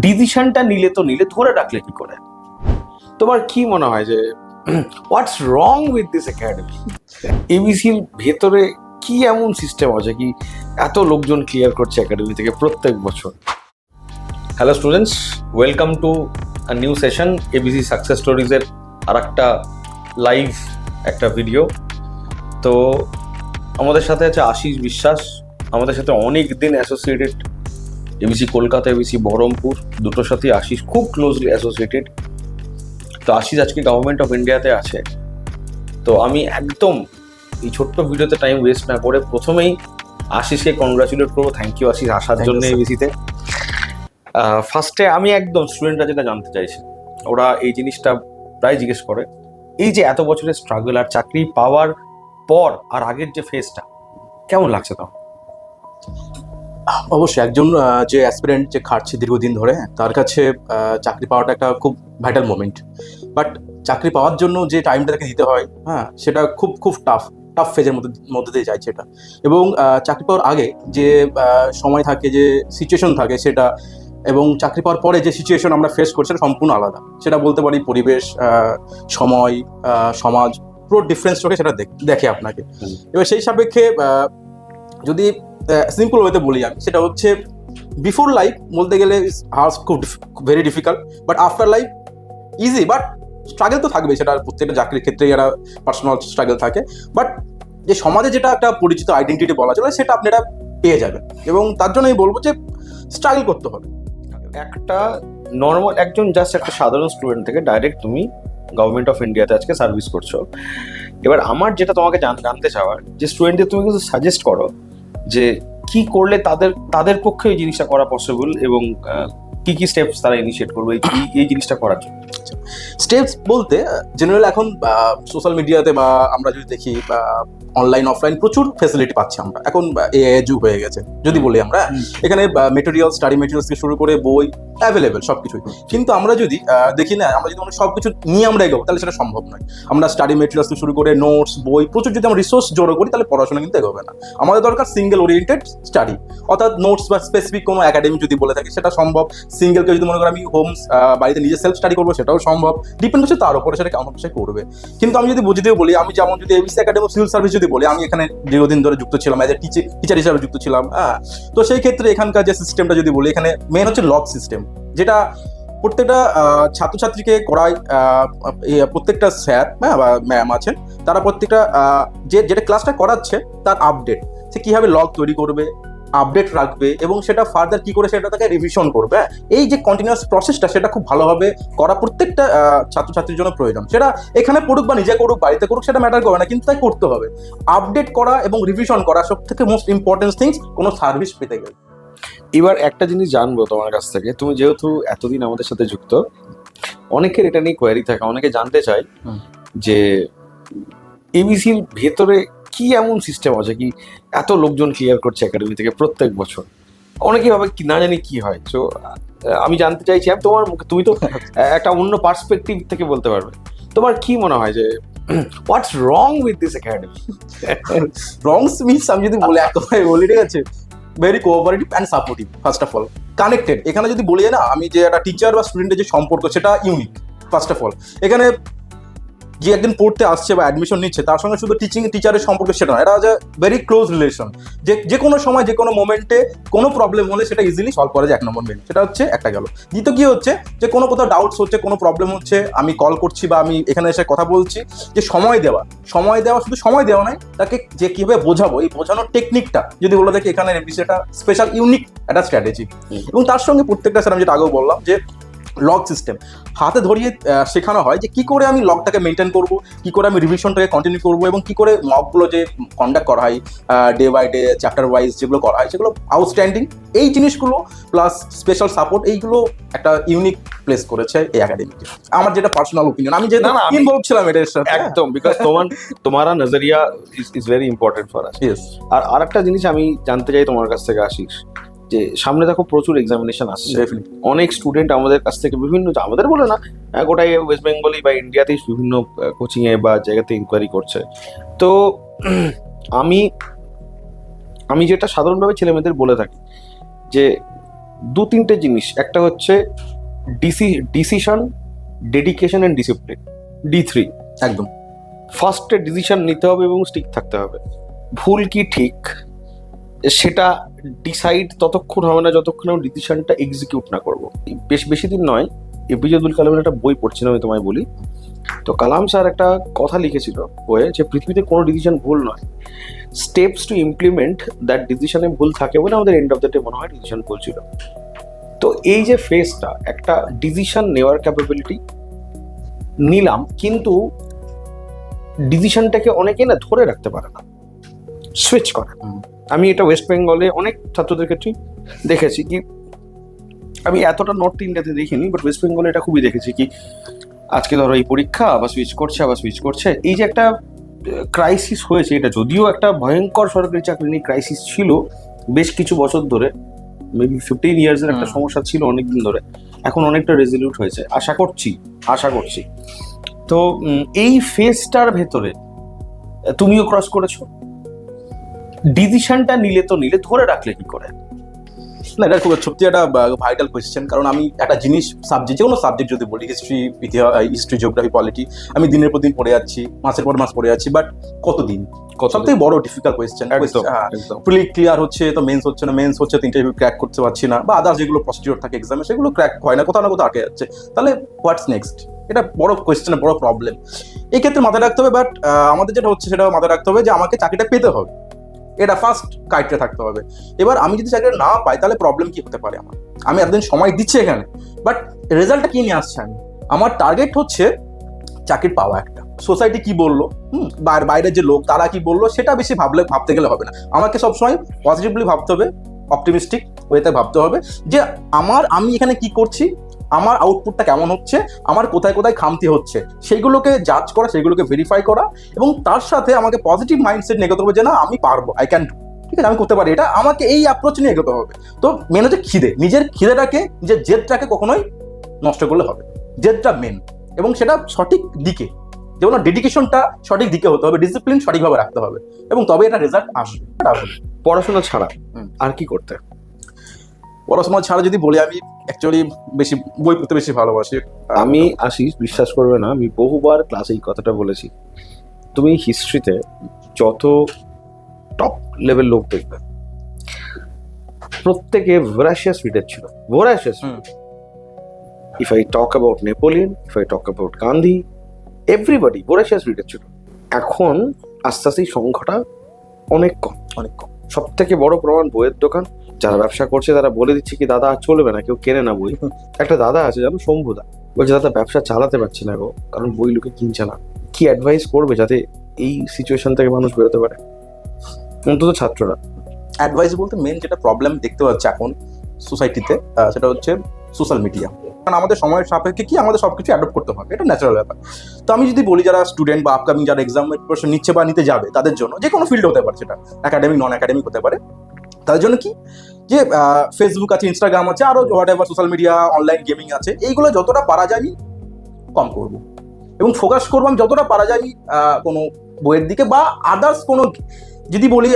ডিসিশনটা নিলে তো নিলে, ধরে রাখলে কি করে? তোমার কি মনে হয় যে what's wrong with this academy? এবিসির ভেতরে কি এমন সিস্টেম আছে কি এত লোকজন ক্লিয়ার করছে একাডেমি থেকে প্রত্যেক বছর? Hello students, welcome to a new session ABC success স্টোরিজের আর একটা লাইভ একটা ভিডিও। তো আমাদের সাথে আছে আশিস বিশ্বাস, আমাদের সাথে অনেক দিন associated. ABC Kolkata, ABC Baharampur, দুটোর সাথেই আশিস খুব ক্লোজলি অ্যাসোসিয়েটেড। তো আশিস আজকে গভর্নমেন্ট অফ ইন্ডিয়াতে আছে। তো আমি একদম এই ছোট্ট ভিডিওতে টাইম ওয়েস্ট না করে প্রথমেই আশিসকে কংগ্রাচুলেট করবো। থ্যাংক ইউ আশিস আসার জন্য এবিসিতে। ফার্স্টে আমি একদম স্টুডেন্টরা যেটা জানতে চাইছি, ওরা এই জিনিসটা প্রায় জিজ্ঞেস করে, এই যে এত বছরের স্ট্রাগল আর চাকরি পাওয়ার পর আর আগের যে ফেজটা কেমন লাগছে? তো অবশ্যই একজন যে অ্যাসপিরেন্ট যে খাটছে দীর্ঘদিন ধরে, তার কাছে চাকরি পাওয়াটা একটা খুব ভাইটাল মোমেন্ট। বাট চাকরি পাওয়ার জন্য যে টাইমটা তাকে দিতে হয়, হ্যাঁ, সেটা খুব খুব টাফ ফেজের মধ্যে দিয়ে যায় সেটা। এবং চাকরি পাওয়ার আগে যে সময় থাকে, যে সিচুয়েশন থাকে সেটা, এবং চাকরি পাওয়ার পরে যে সিচুয়েশন আমরা ফেস করছি সেটা সম্পূর্ণ আলাদা। সেটা বলতে পারি পরিবেশ, সময়, সমাজ, পুরো ডিফারেন্স চোখে সেটা দেখে আপনাকে। এবার সেই সাপেক্ষে যদি সিম্পল ওয়েতে বলি আমি, সেটা হচ্ছে বিফোর লাইফ বলতে গেলে খুব very difficult, but after life easy. But struggle তো থাকবে, সেটা প্রত্যেকটা চাকরির ক্ষেত্রে একটা পার্সোনাল স্ট্রাগল থাকে। বাট যে সমাজে যেটা একটা পরিচিত আইডেন্টিটি বলা চলে, সেটা আপনি এটা পেয়ে যাবেন। এবং তার জন্য আমি বলবো যে স্ট্রাগল করতে হবে। একটা নর্মাল একজন জাস্ট একটা সাধারণ স্টুডেন্ট থেকে ডাইরেক্ট তুমি গভর্নমেন্ট অফ ইন্ডিয়াতে আজকে সার্ভিস করছো। এবার আমার যেটা তোমাকে জানতে চাওয়ার, যে স্টুডেন্টদের তুমি কিন্তু সাজেস্ট করো যে কি করলে তাদের পক্ষে এই জিনিসটা করা পসিবল, এবং কি কি স্টেপস তারা ইনিশিয়েট করবে এই জিনিসটা করার জন্য। স্টেপস বলতে জেনারেল এখন সোশ্যাল মিডিয়াতে বা আমরা যদি দেখি অনলাইন অফলাইন প্রচুর ফেসিলিটি পাচ্ছি আমরা। এখন এআই যুগ হয়ে গেছে যদি বলি আমরা, এখানে মেটেরিয়াল, স্টাডি মেটেরিয়ালস থেকে শুরু করে বই অ্যাভেলেবেল সবকিছুই। কিন্তু আমরা যদি দেখি না, আমরা যদি সবকিছু নিয়ে আমরা এগোবো তাহলে সেটা সম্ভব নয়। আমরা স্টাডি মেটেরিয়ালস থেকে শুরু করে নোটস, বই প্রচুর যদি আমরা রিসোর্স জড়ো করি তাহলে পড়াশোনা কিন্তু এগোবে না। আমাদের দরকার সিঙ্গেল ওরিয়েন্টেড স্টাডি, অর্থাৎ নোটস বা স্পেসিফিক কোনো একাডেমি যদি বলে থাকি সেটা সম্ভব। সিঙ্গেলকে যদি মনে করি আমি বাড়িতে নিজে সেলফ স্টাডি করবো, সেটাও সম্ভব। ডিপেন্ড করছে তার উপরে সেটা কেমন সে করবে। কিন্তু আমি যদি বুঝিয়ে বলি, আমি যেমন যদি এবিসি একাডেমি সিভিল সার্ভিস যদি বলি, আমি এখানে দীর্ঘদিন ধরে যুক্ত ছিলাম, অ্যাজ এ টিচার হিসাবে যুক্ত ছিলাম। হ্যাঁ, তো সেই ক্ষেত্রে এখানকার যে সিস্টেমটা যদি বলি, এখানে মেন হচ্ছে লগ সিস্টেম, যেটা প্রত্যেকটা ছাত্রছাত্রীকে করায়। প্রত্যেকটা স্যার বা ম্যাম আছেন, তারা প্রত্যেকটা যেটা ক্লাসটা করাচ্ছে তার আপডেট, সে কিভাবে লগ তৈরি করবে, আপডেট রাখবে, এবং সেটা ফার্দার কি করে সেটা তাকে রিভিশন করবে। এই যে কন্টিনিউয়াস প্রসেসটা, সেটা খুব ভালোভাবে করা প্রত্যেকটা ছাত্রছাত্রীর জন্য প্রয়োজন। সেটা এখানে পড়ুক বা নিজে করুক, বাড়িতে করুক, সেটা ম্যাটার করে না, কিন্তু তাই করতে হবে। আপডেট করা এবং রিভিশন করা সব থেকে মোস্ট ইম্পর্টেন্ট থিংস কোনো সার্ভিস পেতে গেলে। এবার একটা জিনিস জানবো তোমার কাছ থেকে, তুমি যেহেতু এতদিন আমাদের সাথে যুক্ত, অনেকের এটা নিয়ে কোয়ারি থাকে, অনেকে জানতে চায় যে এবিসির ভেতরে কি এমন সিস্টেম আছে কি এত লোকজন ক্লিয়ার করছে একাডেমি থেকে প্রত্যেক বছর। অনেকে ভাবে কি না জানি কি হয়। তো আমি জানতে চাইছি, আমি তোমার মুখে, তুমি তো একটা অন্য পার্সপেক্টিভ থেকে বলতে পারবে, তোমার কি মনে হয় যে what's wrong with this academy? Wrong means আমি যদি বলে একেবারে বলি, ঠিক আছে, very cooperative and supportive. First of all connected. এখানে যদি বলি না, আমি যে একটা টিচার বা স্টুডেন্টের যে সম্পর্ক, সেটা ইউনিক। ফার্স্ট অফ অল এখানে যে একদিন পড়তে আসছে বা অ্যাডমিশন নিচ্ছে, তার সঙ্গে শুধু টিচারের সম্পর্ক সেটা নয়, এটা হচ্ছে ভেরি ক্লোজ রিলেশন। যে কোনো সময় যে কোনো মোমেন্টে কোনো প্রবলেম হলে সেটা ইজিলি সলভ করা যায়, এক নম্বর মেন। সেটা হচ্ছে একটা গেল। দ্বিতীয় কি হচ্ছে, যে কোনো কোথাও ডাউটস হচ্ছে, কোনো প্রবলেম হচ্ছে, আমি কল করছি বা আমি এখানে এসে কথা বলছি, যে সময় দেওয়া, শুধু সময় দেওয়া নয়, তাকে যে কীভাবে বোঝাবো, এই বোঝানোর টেকনিকটা যদি বলে থাকি, এখানে বিষয়টা স্পেশাল ইউনিক একটা স্ট্র্যাটেজি। এবং তার সঙ্গে প্রত্যেকটা স্যার, আমি যেটা আগেও বললাম, যে লগ সিস্টেম হাতে ধরিয়ে শেখানো হয়, যে কি করে আমি লগটাকে মেনটেন করব, কি করে আমি রিভিশনটাকে কন্টিনিউ করব, এবং কি করে মকগুলো যে কন্ডাক্ট করা হয় day by day, chapter wise যেগুলো করা হয়, সেগুলো আউটস্ট্যান্ডিং। এই জিনিসগুলো প্লাস স্পেশাল সাপোর্ট, এইগুলো একটা ইউনিক প্লেস করেছে এই একাডেমিতে। আমার যেটা পার্সোনাল ওপিনিয়ন, আমি যেটা ইনভলভ ছিলাম এটার সাথে একদম, বিকজ তোমারা নজরিয়া is very important for us. আর আরেকটা জিনিস আমি জানতে চাই তোমার কাছ থেকে আশিস, যে সামনে দেখো প্রচুর এক্সামিনেশন আসছে, অনেক স্টুডেন্ট আমাদের কাছ থেকে বিভিন্ন, আমাদের বলে না, গোটাই ওয়েস্ট বেঙ্গলি বা ইন্ডিয়াতেই বিভিন্ন কোচিংয়ে বা জায়গাতে ইনকোয়ারি করছে। তো আমি যেটা সাধারণভাবে ছেলেমেয়েদের বলে থাকি, যে দু তিনটে জিনিস, একটা হচ্ছে decision, dedication and discipline, D3। একদম। ফার্স্টে ডিসিশন নিতে হবে এবং স্টিক থাকতে হবে। ভুল কি ঠিক সেটা ডিসাইড ততক্ষণ হবে না যতক্ষণ আমি ডিসিশনটা এক্সিকিউট না করবো। বেশি দিন নয়, এপিজে আব্দুল কালামের একটা বই পড়ছিলাম, আমি তোমায় বলি। তো কালাম স্যার একটা কথা লিখেছিল বইয়ে, যে পৃথিবীতে কোনো ডিসিশন ভুল নয়, স্টেপস টু ইমপ্লিমেন্ট দ্যাট ডিসিশনে ভুল থাকে বলে আমাদের এন্ড অফ দ্য ডে মনে হয় ডিসিশন ভুল ছিল। তো এই যে ফেজটা, একটা ডিসিশন নেওয়ার ক্যাপাবিলিটি নিলাম, কিন্তু ডিসিশনটাকে অনেকে না ধরে রাখতে পারে না, সুইচ করে। আমি এটা ওয়েস্ট বেঙ্গলে অনেক ছাত্রদের ক্ষেত্রেই দেখেছি, কি আমি এতটা নর্থ ইন্ডিয়াতে দেখিনি, বাট ওয়েস্ট বেঙ্গলে এটা খুবই দেখেছি, কি আজকে ধরো এই পরীক্ষা, আবার সুইচ করছে, আবার সুইচ করছে। এই যে একটা ক্রাইসিস হয়েছে, এটা যদিও একটা ভয়ঙ্কর সরকারি চাকরি নিয়ে ক্রাইসিস ছিল বেশ কিছু বছর ধরে, মেবি 15 ইয়ার্সের একটা সমস্যা ছিল অনেকদিন ধরে, এখন অনেকটা রেজলিউট হয়েছে আশা করছি। তো এই ফেজটার ভেতরে তুমিও ক্রস করেছো, ডিসিশনটা নিলে ধরে রাখলে কি করে? না, এটা খুব সত্যি একটা ভাইটাল কোয়েশ্চেন। কারণ আমি একটা জিনিস সাবজেক্ট, যে কোনো সাবজেক্ট যদি বলি, হিস্ট্রি, জিওগ্রাফি, পলিটি, আমি দিনের পর দিন পড়ে যাচ্ছি, মাসের পর মাস পড়ে যাচ্ছি, বাট কতদিন? সবথেকে বড় ডিফিকাল্ট কোয়েশ্চেন। ফুলি ক্লিয়ার হচ্ছে তো মেন্স হচ্ছে না, মেন্স হচ্ছে তো ইন্টারভিউ ক্র্যাক করতে পারছি না, বা আদার্স যেগুলো প্রসিডিওর থাকে এক্সামে সেগুলো ক্র্যাক হয় না, কোথাও না কোথাও আটকে যাচ্ছে। তাহলে হোয়াটস নেক্সট? এটা বড় কোয়েশ্চেন, বড় প্রবলেম। এই ক্ষেত্রে মাথায় রাখতে হবে, বাট আমাদের যেটা হচ্ছে সেটা মাথায় রাখতে হবে যে আমাকে চাকরিটা পেতে হবে, এটা ফার্স্ট ক্রাইটেরিয়া থাকতে হবে। এবার আমি যদি চাকরিটা না পাই তাহলে প্রবলেম কি হতে পারে আমার? আমি এতদিন সময় দিচ্ছি এখানে, বাট রেজাল্টটা কি নিয়ে আসছে? আমার টার্গেট হচ্ছে চাকরি পাওয়া। একটা সোসাইটি কি বললো, বাইরের যে লোক তারা কি বললো, সেটা বেশি ভাবতে গেলে হবে না। আমাকে সবসময় পজিটিভলি ভাবতে হবে, অপটিমিস্টিক ওয়েতে ভাবতে হবে, যে আমি এখানে কি করছি, আমার আউটপুটটা কেমন হচ্ছে, আমার কোথায় কোথায় খামতি হচ্ছে, সেইগুলোকে জাজ করা, সেইগুলোকে ভেরিফাই করা, এবং তার সাথে আমাকে পজিটিভ মাইন্ডসেট নিয়ে এগোতে হবে, যে না আমি পারবো, আই ক্যান ডু, ঠিক আছে, আমি করতে পারি এটা। আমাকে এই অ্যাপ্রোচ নিয়ে এগোতে হবে। তো মেন হচ্ছে খিদে, নিজের খিদেটাকে, নিজের জেদটাকে কখনোই নষ্ট করলে হবে। জেদটা মেন, এবং সেটা সঠিক দিকে, যেমন ডেডিকেশনটা সঠিক দিকে হতে হবে, ডিসিপ্লিন সঠিকভাবে রাখতে হবে, এবং তবে এটা রেজাল্ট আসবে। পড়াশোনা ছাড়া আর কি করতে? পড়াশোনা ছাড়া যদি বলি, আমি অ্যাকচুয়ালি বেশি বই পড়তে বেশি ভালোবাসি। আমি আশিস, বিশ্বাস করবে না, আমি বহুবার ক্লাসে এই কথাটা বলেছি, তুমি হিস্ট্রিতে যত টপ লেভেল লোক দেখবে, প্রত্যেকে ভরাশিয়াস রিডার ছিল, voracious. If I talk about Napoleon, if I talk about Gandhi, everybody voracious reader ছিল। এখন আস্তে আস্তে এই সংখ্যাটা অনেক কম। সব থেকে বড় প্রমাণ বইয়ের দোকান। যারা ব্যবসা করছে তারা বলে দিচ্ছে কি, দাদা আর চলবে না, কেউ কেনে না বই। একটা দাদা আছে জানো, শম্ভুদা, বলছে দাদা ব্যবসা চালাতে পারছি না গো, কারণ বই লোকে কিনছে না। কি অ্যাডভাইস করবে যাতে এই সিচুয়েশন থেকে মানুষ বেরোতে পারে, অন্তত ছাত্ররা? অ্যাডভাইস বলতে মেন যেটা প্রবলেম দেখতে পাচ্ছি এখন সোসাইটিতে, সেটা হচ্ছে সোশ্যাল মিডিয়া। কারণ আমাদের সময়ের সাপেক্ষে কি আমাদের সবকিছু অ্যাডপ্ট করতে হবে, এটা ন্যাচারাল ব্যাপার। তো আমি যদি বলি, যারা স্টুডেন্ট বা আপকামিং যারা এক্সামের প্রিপারেশন নিচ্ছে বা নিতে যাবে, তাদের জন্য যে কোনো ফিল্ড হতে পারে, সেটা একাডেমিক নন একাডেমিক হতে পারে, তাদের জন্য কি, যে ফেসবুক আছে, ইনস্টাগ্রাম আছে, আরও what ever social media, online gaming আছে, এইগুলো যতটা পারা যায় আমি কম করব, এবং ফোকাস করবো আমি যতটা পারা যায় কোনো বইয়ের দিকে, বা আদার্স কোনো, যদি বলি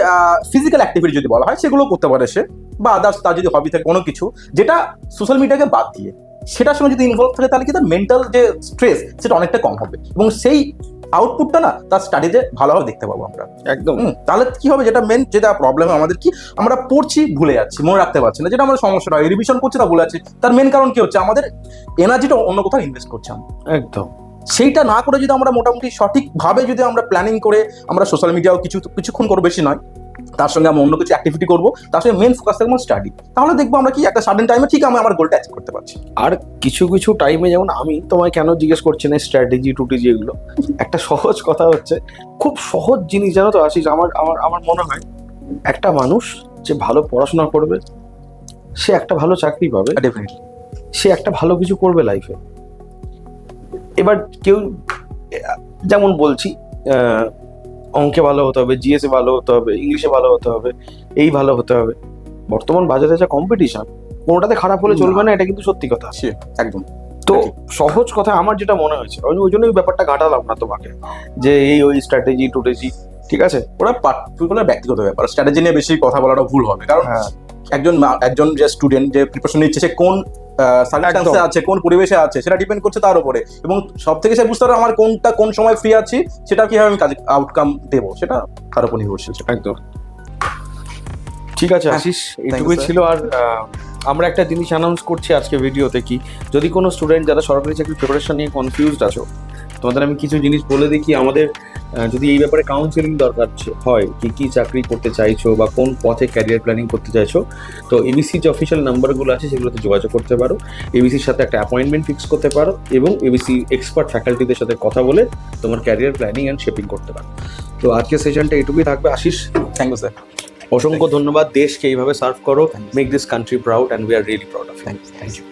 ফিজিক্যাল অ্যাক্টিভিটি যদি বলা হয়, সেগুলো করতে পারে সে, বা আদার্স তার যদি হবি থাকে কোনো কিছু, যেটা সোশ্যাল মিডিয়াকে বাদ দিয়ে সেটার সঙ্গে যদি ইনভলভ থাকে, তাহলে কি তার মেন্টাল যে স্ট্রেস সেটা অনেকটা কম হবে, এবং সেই আউটপুটটা না তার স্টাডিতে ভালোভাবে দেখতে পাবো আমরা। একদম। তাহলে কি হবে, যেটা মেন যেটা প্রবলেম আমাদের কি, আমরা পড়ছি ভুলে যাচ্ছি, মনে রাখতে পারছি না, যেটা আমাদের সমস্যা হয়। রিভিশন করছি তা ভুলে যাচ্ছি, তার মেন কারণ কি হচ্ছে, আমাদের এনার্জিটা অন্য কোথাও ইনভেস্ট করছি আমরা। একদম। সেইটা না করে যদি আমরা মোটামুটি সঠিকভাবে যদি আমরা প্ল্যানিং করে আমরা সোশ্যাল মিডিয়াও কিছুক্ষণ করবো, বেশি নয়, তার সঙ্গে আমরা অন্য কিছু অ্যাক্টিভিটি করবো, তার সঙ্গে মেন ফোকাস থাকবো স্টাডি, তাহলে দেখবো আমরা কি একটা সাডেন টাইমে ঠিক আমি আমার গোলটা অ্যাচিভ করতে পারছি। আর কিছু কিছু টাইমে, যেমন আমি তোমায় কেন জিজ্ঞেস করছি না স্ট্র্যাটেজি টুটিজি এগুলো, একটা সহজ কথা হচ্ছে, খুব সহজ জিনিস জানো তো আশিস, আমার মনে হয় একটা মানুষ যে ভালো পড়াশোনা করবে, সে একটা ভালো চাকরি পাবে, ডেফিনেটলি সে একটা ভালো কিছু করবে লাইফে। এবার কেউ, যেমন বলছি, অঙ্কে ভালো হতে হবে, জিএসে ভালো হতে হবে, ইংলিশে ভালো হতে হবে, এই ভালো হতে হবে। বর্তমান বাজারে যা কম্পিটিশন, কোনোটাতে খারাপ হলে চলবে না, এটা কিন্তু সত্যি কথা। একদম। তো সহজ কথা আমার যেটা মনে হয়েছে, আমি ওই জন্য ব্যাপারটা ঘাটালাম না তোমাকে, যে ওই স্ট্র্যাটেজি টুটেজি, ঠিক আছে, ওরা পার্টিকুলার ব্যক্তিগত ব্যাপার, স্ট্র্যাটেজি নিয়ে বেশি কথা বলাটা ভুল হবে, কারণ একজন যে স্টুডেন্ট যে প্রিপারেশন নিচ্ছে সে কোন সার্কামস্ট্যান্সে আছে, কোন পরিবেশে আছে, সেটা ডিপেন্ড করছে তার উপরে। এবং সব থেকে সে বুঝতে পারে আমার কোন সময় ফ্রি আছি, সেটা কিভাবে আমি কাজে আউটকাম দেবো, সেটা তার উপর নির্ভরশীল। একদম ঠিক আছে হ্যাঁ, আশিস, you, এইটুকুই sir. ছিল। আর আমরা একটা জিনিস অ্যানাউন্স করছি আজকে ভিডিওতে, কি যদি কোনো স্টুডেন্ট যারা সরকারি চাকরির প্রিপারেশন নিয়ে কনফিউজড আছো, তোমাদের আমি কিছু জিনিস বলে দিই। কি আমাদের যদি এই ব্যাপারে কাউন্সিলিং দরকার হয়, কি চাকরি করতে চাইছো বা কোন পথে ক্যারিয়ার প্ল্যানিং করতে চাইছো, তো এবিসি যে অফিসিয়াল নাম্বারগুলো আছে সেগুলোতে যোগাযোগ করতে পারো, এবিসির সাথে একটা অ্যাপয়েন্টমেন্ট ফিক্স করতে পারো এবং এবিসি এক্সপার্ট ফ্যাকাল্টিদের সাথে কথা বলে তোমার ক্যারিয়ার প্ল্যানিং অ্যান্ড শেপিং করতে পারো। তো আজকের সেশনটা এটুকুই থাকবে। Ashish, thank you sir. অসংখ্য ধন্যবাদ। দেশকে এইভাবে সার্ভ করো, make this country proud and we are really proud of you. Thank you.